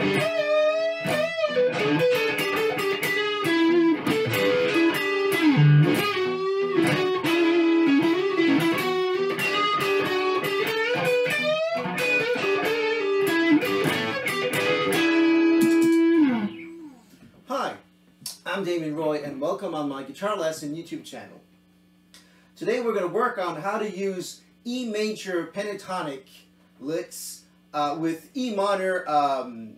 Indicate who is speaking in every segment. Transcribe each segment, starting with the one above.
Speaker 1: Hi, I'm Damien and welcome on my guitar lesson YouTube channel. Today we're going to work on how to use E major pentatonic licks with E minor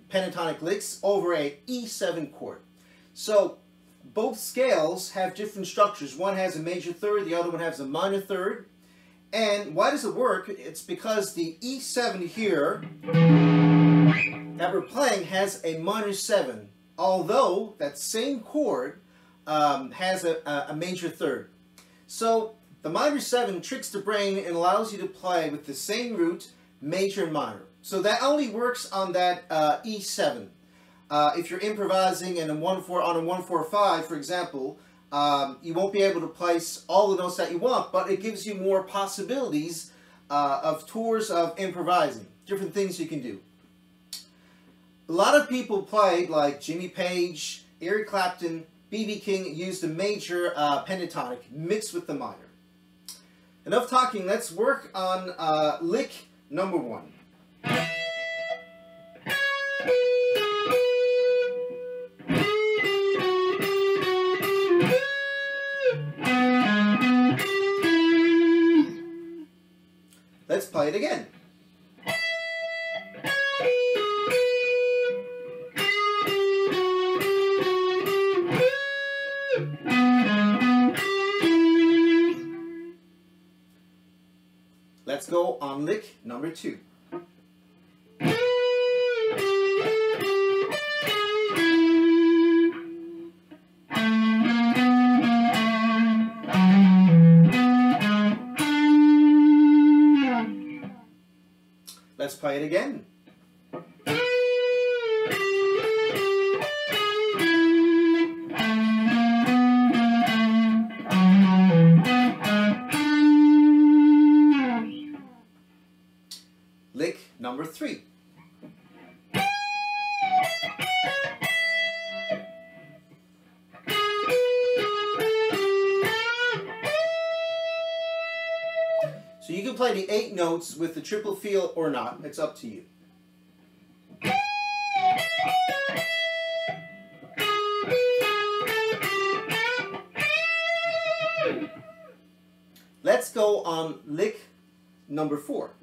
Speaker 1: pentatonic licks over a E7 chord. So both scales have different structures. One has a major third, the other one has a minor third. And why does it work? It's because the E7 here that we're playing has a minor 7. Although that same chord has a major third. So the minor 7 tricks the brain and allows you to play with the same root, major and minor. So that only works on that E7. If you're improvising in a 1/4 on a 1/4/5, for example, you won't be able to place all the notes that you want, but it gives you more possibilities of tours of improvising, different things you can do. A lot of people played, like Jimmy Page, Eric Clapton, B.B. King, used the major pentatonic mixed with the minor. Enough talking, let's work on lick number 1. Let's play it again. Let's go on lick number 2. Let's play it again. Lick number 3. So you can play the 8 notes with the triple feel or not. It's up to you. Let's go on lick number 4.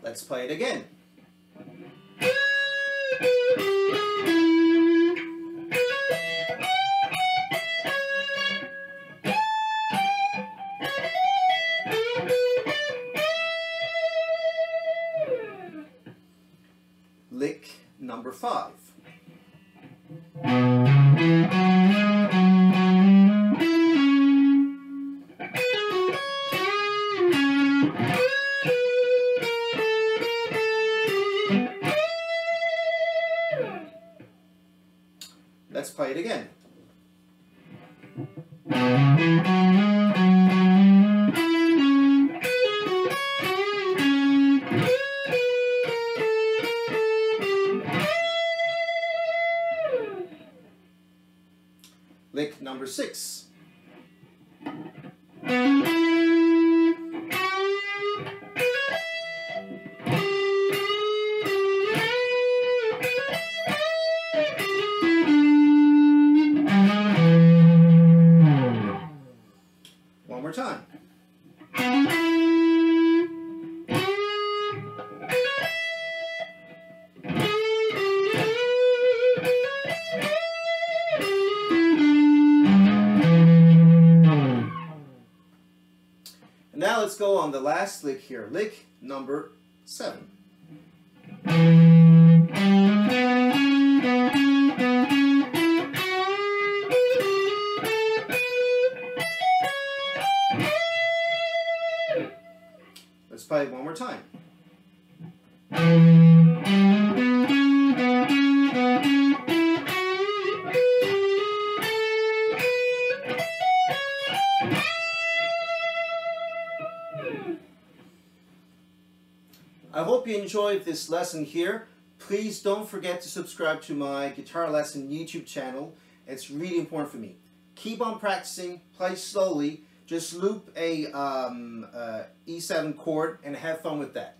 Speaker 1: Let's play it again. Lick number 5. Let's play it again. Lick number 6. One more time. Now let's go on the last lick here, lick number 7. Let's play it one more time. hope you enjoyed this lesson here. Please don't forget to subscribe to my guitar lesson YouTube channel. It's really important for me. Keep on practicing, play slowly, just loop a E7 chord and have fun with that.